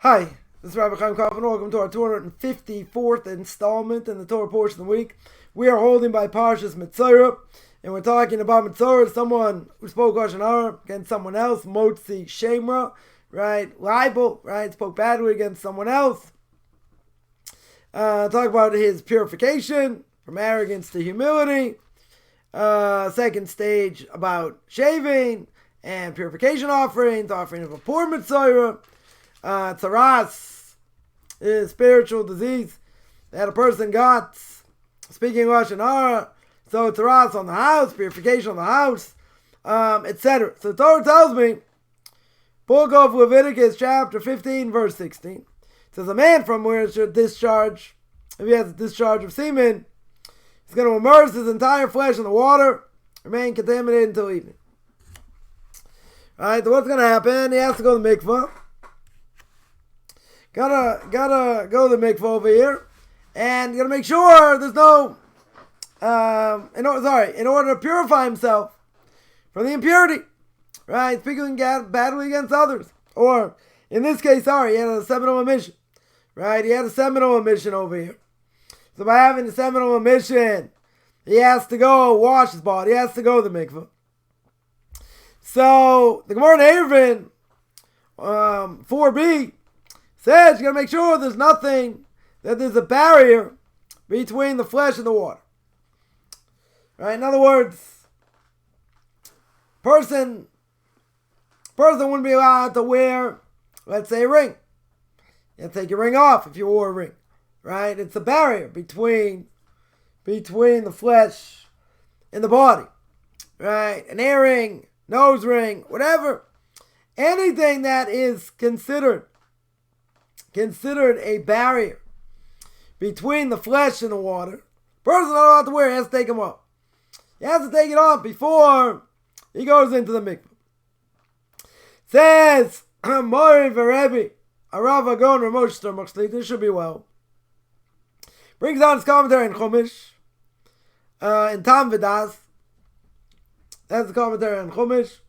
Hi, this is Rabbi Chaim Kaufman. Welcome to our 254th installment in the Torah portion of the week. We are holding by Parshas Metzorah, and we're talking about Metzorah, someone who spoke Lashon Hara against someone else, Motzi Shemra, right? Libel, right? Spoke badly against someone else. Talk about his purification from arrogance to humility. Second stage about shaving and purification offerings, offering of a poor Metzorah. Tzaras is spiritual disease that a person got, speaking Lashon Hara, so tzaras on the house, purification on the house, etc. So the Torah tells me, book of Leviticus chapter 15 verse 16, it says a man from where it should discharge, if he has a discharge of semen, he's going to immerse his entire flesh in the water, remain contaminated until evening. Alright, so what's going to happen? He has to go to the mikvah. Gotta go to the mikvah over here, and gotta make sure there's no, in order to purify himself from the impurity, right? Speaking badly against others, or in this case, he had a seminal emission, right? He had a seminal emission over here. So by having a seminal emission, he has to go wash his body. He has to go to the mikvah. So the Gemara in Eruvin, 4b. Says you gotta make sure there's a barrier between the flesh and the water. Right? In other words, person wouldn't be allowed to wear, let's say, a ring. You have to take your ring off if you wore a ring. Right? It's a barrier between the flesh and the body. Right? An earring, nose ring, whatever. Anything that is considered a barrier between the flesh and the water, person not allowed to wear, he has to take them off. He has to take it off before he goes into the mikvah. Says, Mori v'Rebbe, Arav Agon Ramosh Machslit, this should be well. Brings on his commentary in Chumash, in Tam V'das. That's the commentary on Chumash.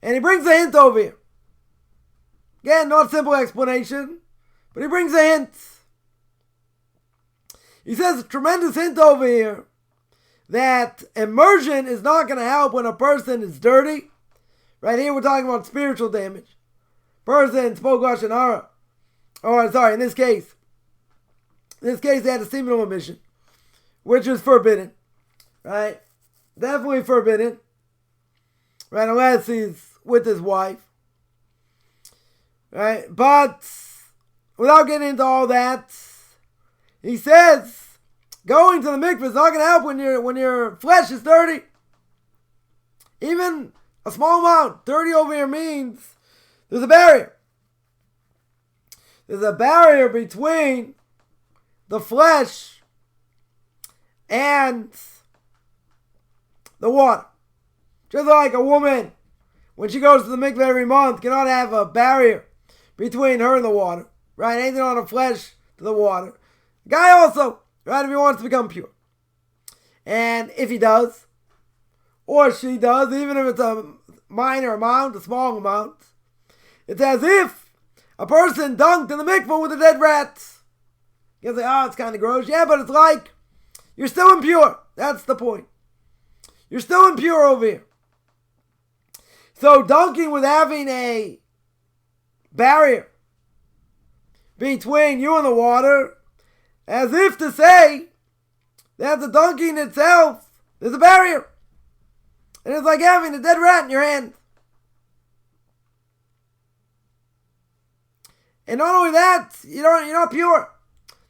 And he brings a hint over here. Again, not a simple explanation, but he brings a hint. He says a tremendous hint over here that immersion is not going to help when a person is dirty. Right here we're talking about spiritual damage. Person spoke Lashon Hara. In this case they had a seminal emission, which is forbidden. Right? Definitely forbidden. Right? Unless he's with his wife. Right, but without getting into all that, he says going to the mikvah is not going to help when your flesh is dirty. Even a small amount. Dirty over here means there's a barrier. There's a barrier between the flesh and the water. Just like a woman, when she goes to the mikvah every month, cannot have a barrier between her and the water, right? Anything on her flesh to the water. The guy also, right, if he wants to become pure. And if he does, or she does, even if it's a minor amount, a small amount, it's as if a person dunked in the mikvah with a dead rat. You can say, it's kind of gross. Yeah, but it's like, you're still impure. That's the point. You're still impure over here. So dunking with having a barrier between you and the water, as if to say that the dunking itself, there's a barrier. And it's like having a dead rat in your hand. And not only that, you're not pure.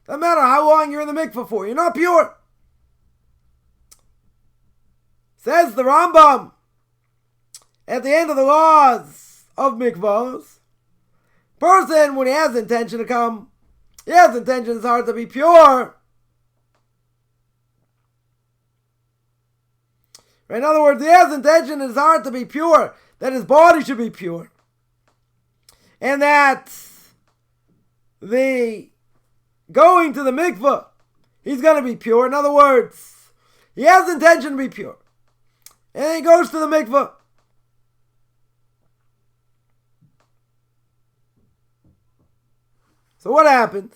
Doesn't matter how long you're in the mikvah for, you're not pure. Says the Rambam at the end of the laws of mikvahs, person, when he has intention to come, he has intention in his heart to be pure. Right? In other words, he has intention in his heart to be pure, that his body should be pure. And that the going to the mikvah, he's going to be pure. In other words, he has intention to be pure. And he goes to the mikvah. So what happens?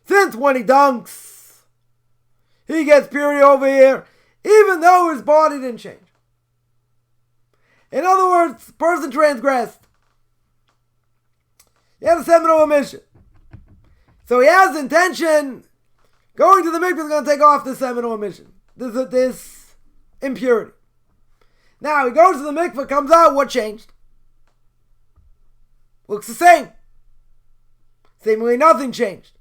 Since when he dunks, he gets purity over here, even though his body didn't change. In other words, the person transgressed. He had a seminal emission. So he has intention, going to the mikvah is going to take off this seminal emission, this impurity. Now he goes to the mikvah, comes out, what changed? Looks the same. Seemingly nothing changed.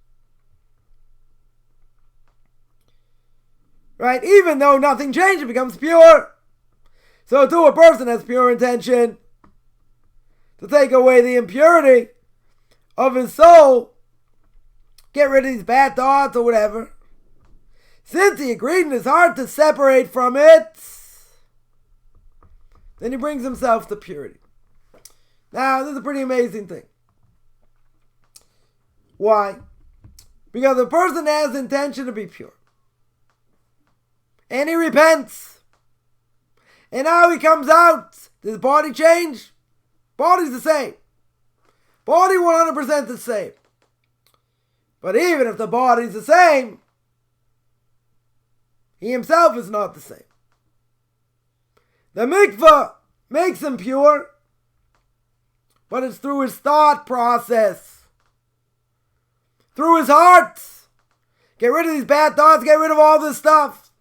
Right? Even though nothing changed, it becomes pure. So too, a person has pure intention to take away the impurity of his soul, get rid of these bad thoughts or whatever. Since he agreed in his heart to separate from it, then he brings himself to purity. Now, this is a pretty amazing thing. Why? Because the person has intention to be pure. And he repents. And now he comes out. Does his body change? Body's the same. Body 100% the same. But even if the body's the same, he himself is not the same. The mikvah makes him pure, but it's through his thought process. Through his heart. Get rid of these bad thoughts, get rid of all this stuff.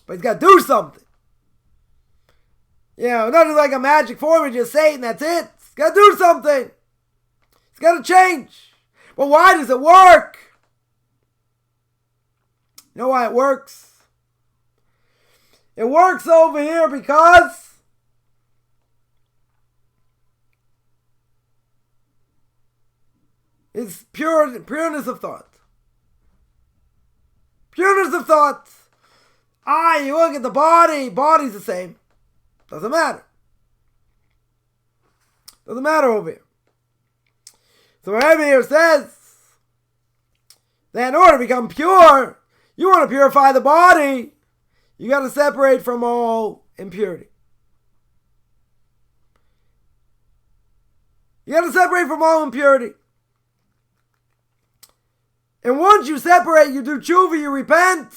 But he's got to do something. You know, not just like a magic formula, just say it and that's it. He's got to do something. He's got to change. But why does it work? You know why it works? It works over here because it's pureness of thought. Pureness of thought. You look at the body, body's the same. Doesn't matter. Doesn't matter over here. So Rabbi here says that in order to become pure, you want to purify the body, you got to separate from all impurity. You got to separate from all impurity. And once you separate, you do tshuva, you repent,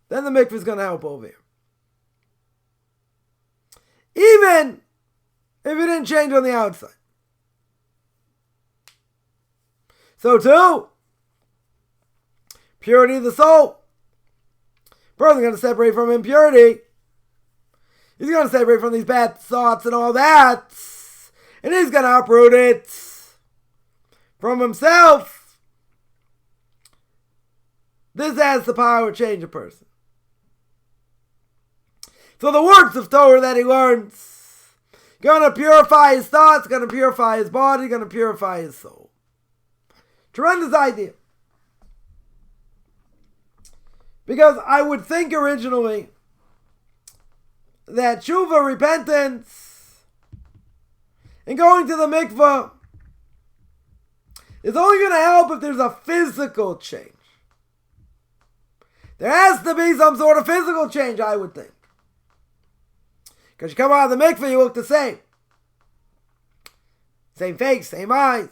then the mikvah is going to help over here. Even if it didn't change on the outside. So too, purity of the soul. Person's going to separate from impurity. He's going to separate from these bad thoughts and all that. And he's going to uproot it from himself. This has the power to change a person. So the words of Torah that he learns, going to purify his thoughts, going to purify his body, going to purify his soul. Tremendous idea. Because I would think originally that tshuva, repentance, and going to the mikvah is only going to help if there's a physical change. There has to be some sort of physical change, I would think. Because you come out of the mikvah, you look the same. Same face, same eyes.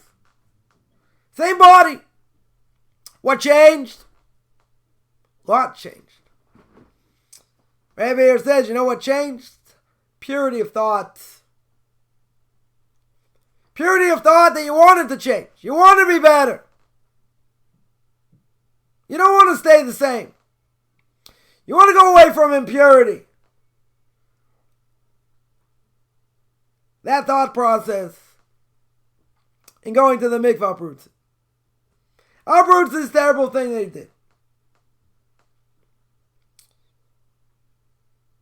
Same body. What changed? A lot changed. Rabbi here says, you know what changed? Purity of thought. Purity of thought that you wanted to change. You want to be better. You don't want to stay the same. You want to go away from impurity. That thought process and going to the mikvah uproots it. Uproots this terrible thing they did.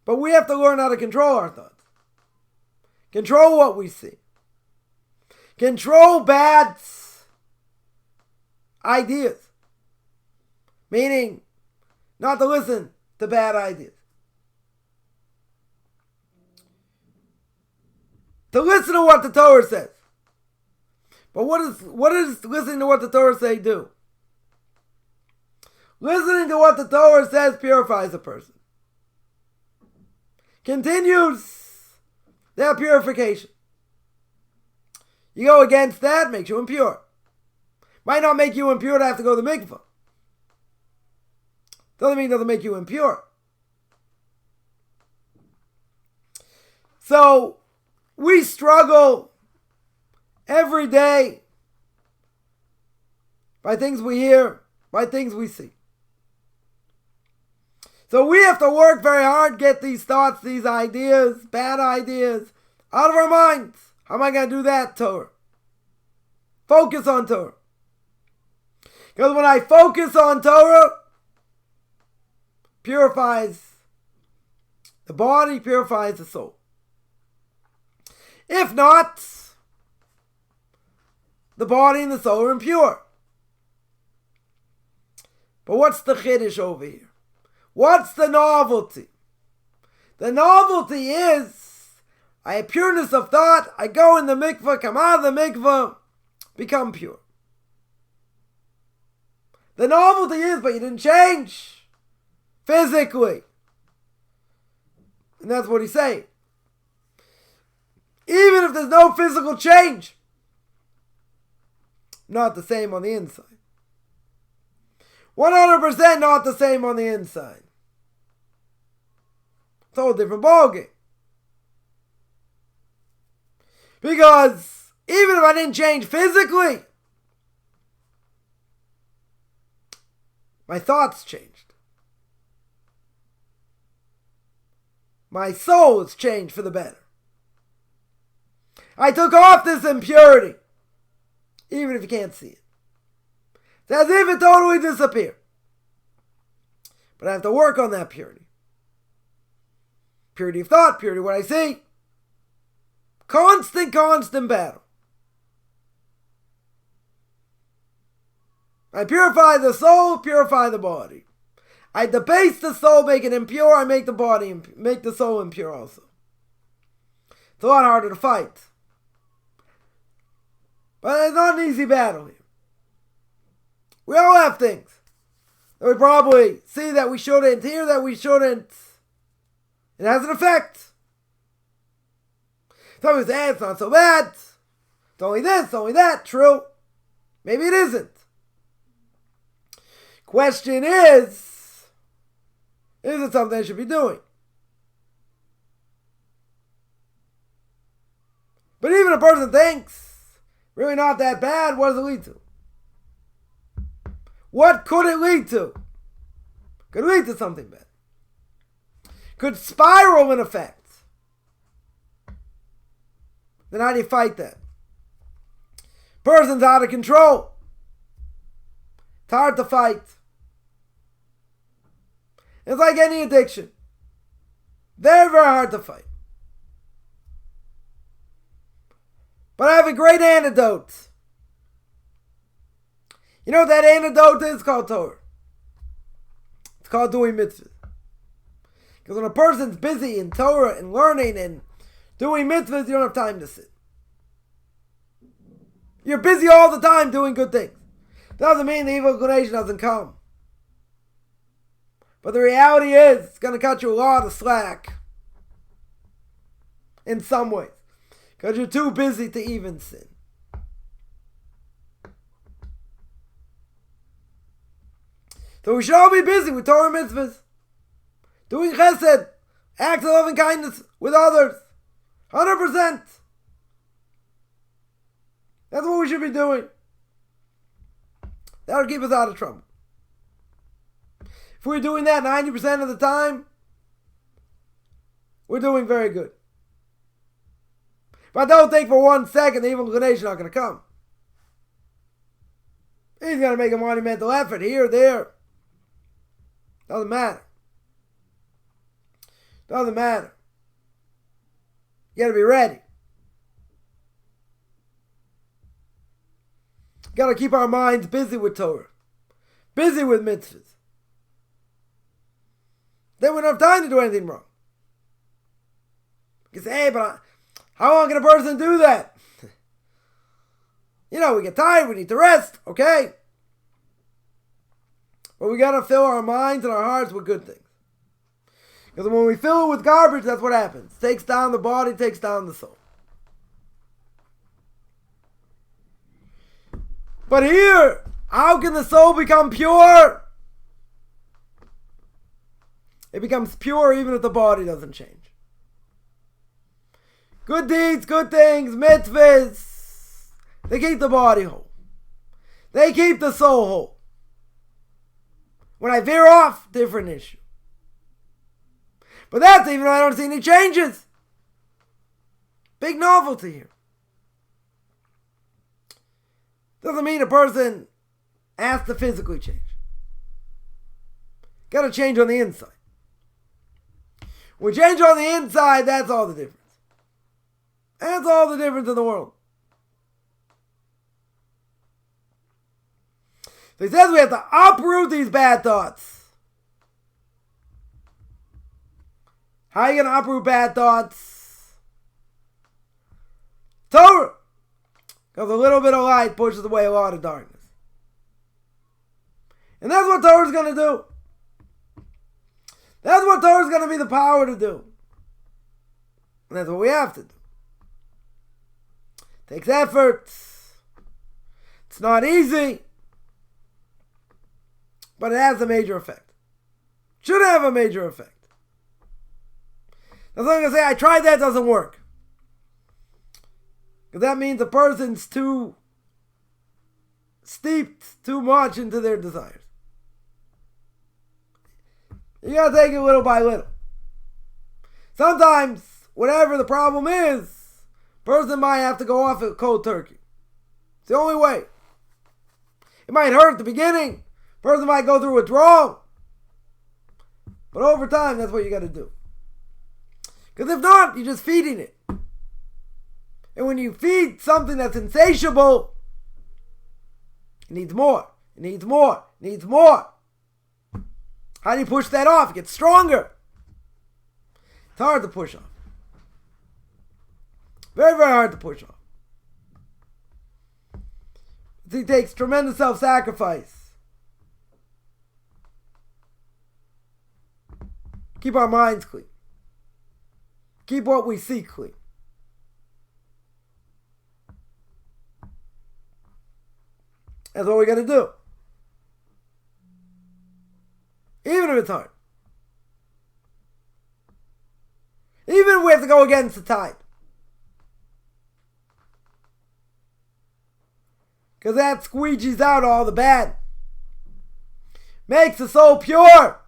But we have to learn how to control our thoughts. Control what we see. Control bad ideas. Meaning, not to listen to bad ideas. To listen to what the Torah says. But what is listening to what the Torah say do? Listening to what the Torah says purifies a person. Continues their purification. You go against that, makes you impure. Might not make you impure to have to go to the mikvah. Doesn't mean it doesn't make you impure. So, we struggle every day by things we hear, by things we see. So we have to work very hard, get these thoughts, these ideas, bad ideas, out of our minds. How am I going to do that, Torah? Focus on Torah. Because when I focus on Torah, purifies the body, purifies the soul. If not, the body and the soul are impure. But what's the chiddush over here? What's the novelty? The novelty is, I have pureness of thought, I go in the mikveh, come out of the mikveh, become pure. The novelty is, but you didn't change physically. And that's what he's saying. Even if there's no physical change, not the same on the inside. 100% not the same on the inside. It's a whole different ballgame. Because even if I didn't change physically, my thoughts changed. My soul has changed for the better. I took off this impurity, even if you can't see it. It's as if it totally disappeared. But I have to work on that purity. Purity of thought, purity of what I see. Constant battle. I purify the soul, purify the body. I debase the soul, make it impure. I make the body, make the soul impure also. It's a lot harder to fight. But it's not an easy battle here. We all have things that we probably see that we shouldn't, hear that we shouldn't. It has an effect. Some people say, it's not so bad. It's only this, only that. True. Maybe it isn't. Question is it something I should be doing? But even a person thinks, really not that bad, what does it lead to? What could it lead to? Could lead to something bad. Could spiral in effect. Then how do you fight that? Person's out of control. It's hard to fight. It's like any addiction. Very, very hard to fight. But I have a great antidote. You know what that antidote is? It's called Torah. It's called doing mitzvahs. Because when a person's busy in Torah and learning and doing mitzvahs, you don't have time to sit. You're busy all the time doing good things. Doesn't mean the evil inclination doesn't come. But the reality is, it's going to cut you a lot of slack. In some ways. Because you're too busy to even sin. So we should all be busy with Torah mitzvahs. Doing chesed. Acts of loving kindness with others. 100%. That's what we should be doing. That'll keep us out of trouble. If we're doing that 90% of the time, we're doing very good. But don't think for 1 second the evil inclination is not going to come. He's going to make a monumental effort here or there. Doesn't matter. Doesn't matter. You got to be ready. Got to keep our minds busy with Torah. Busy with mitzvahs. Then we don't have time to do anything wrong. You say, hey, but how long can a person do that? You know, we get tired, we need to rest, okay? But we got to fill our minds and our hearts with good things. Because when we fill it with garbage, that's what happens. Takes down the body, takes down the soul. But here, how can the soul become pure? It becomes pure even if the body doesn't change. Good deeds, good things, mitzvahs, they keep the body whole. They keep the soul whole. When I veer off, different issue. But that's even though I don't see any changes. Big novelty here. Doesn't mean a person has to physically change. Got to change on the inside. When we change on the inside, that's all the difference. That's all the difference in the world. So he says we have to uproot these bad thoughts. How are you going to uproot bad thoughts? Torah. Because a little bit of light pushes away a lot of darkness. And that's what Torah is going to do. That's what Torah is going to be the power to do. And that's what we have to do. It takes effort. It's not easy. But it has a major effect. Should have a major effect. Now, I'm going to say, I tried that, doesn't work. Because that means a person's too steeped too much into their desires. You got to take it little by little. Sometimes, whatever the problem is, person might have to go off at cold turkey. It's the only way. It might hurt at the beginning. Person might go through withdrawal. But over time, that's what you got to do. Because if not, you're just feeding it. And when you feed something that's insatiable, it needs more. It needs more. It needs more. How do you push that off? It gets stronger. It's hard to push off. Very, very hard to push off. It takes tremendous self-sacrifice. Keep our minds clean. Keep what we see clean. That's what we got to do. Even if it's hard. Even if we have to go against the tide. Because that squeegees out all the bad. Makes the soul pure.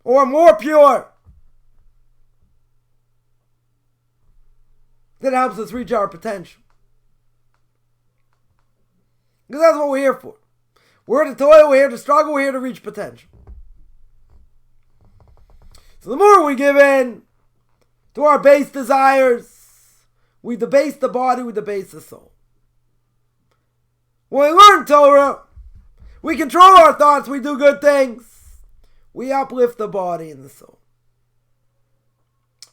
Or more pure. That helps us reach our potential. Because that's what we're here for. We're here to toil, we're here to struggle, we're here to reach potential. So the more we give in to our base desires, we debase the body, we debase the soul. When we learn Torah, we control our thoughts, we do good things. We uplift the body and the soul.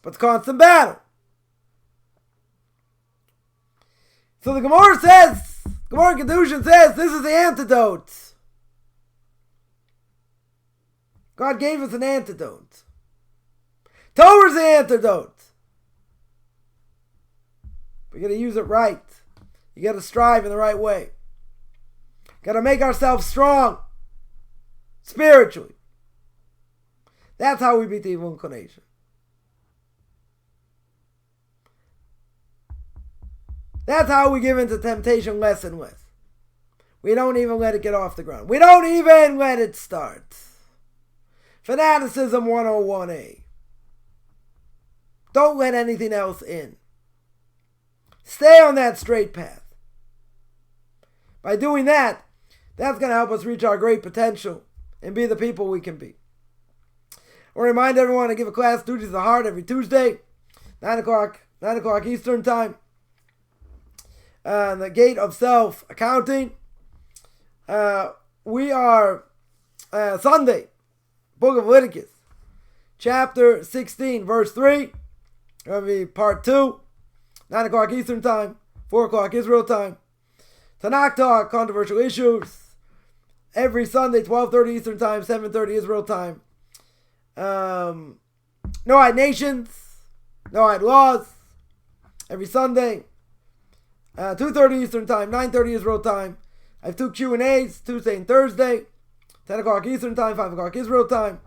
But it's a constant battle. So the Gemara says, Gemara Kedushin says, this is the antidote. God gave us an antidote. Torah's the antidote. We got to use it right. You got to strive in the right way. Got to make ourselves strong spiritually. That's how we beat the evil inclination. That's how we give into temptation less and less. We don't even let it get off the ground. We don't even let it start. Fanaticism 101A. Don't let anything else in. Stay on that straight path. By doing that, that's going to help us reach our great potential and be the people we can be. I want to remind everyone to give a class, Duties of the Heart, every Tuesday, 9 o'clock Eastern Time. The Gate of Self Accounting. We are Sunday, Book of Leviticus, chapter 16, verse 3. Going to be part 2, 9 o'clock Eastern Time, 4 o'clock Israel Time. Tanakh Talk, controversial issues. Every Sunday, 12:30 Eastern Time, 7:30 Israel Time. No-Hide Nations, No-Hide Laws. Every Sunday. 2:30 Eastern Time, 9:30 Israel Time. I have 2 Q&As, Tuesday and Thursday, 10 o'clock Eastern Time, 5 o'clock Israel Time.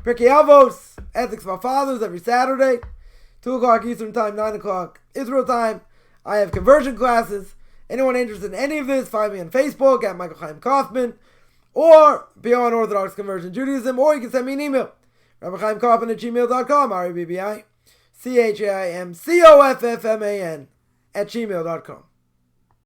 Pirkei Avos, Ethics of Our Fathers, every Saturday, 2 o'clock Eastern Time, 9 o'clock Israel Time. I have conversion classes. Anyone interested in any of this, find me on Facebook at Michael Chaim Kaufman, or Beyond Orthodox Conversion Judaism, or you can send me an email, rabbichaimkaufman at gmail.com, RABBICHAIMCOFFMAN at gmail.com.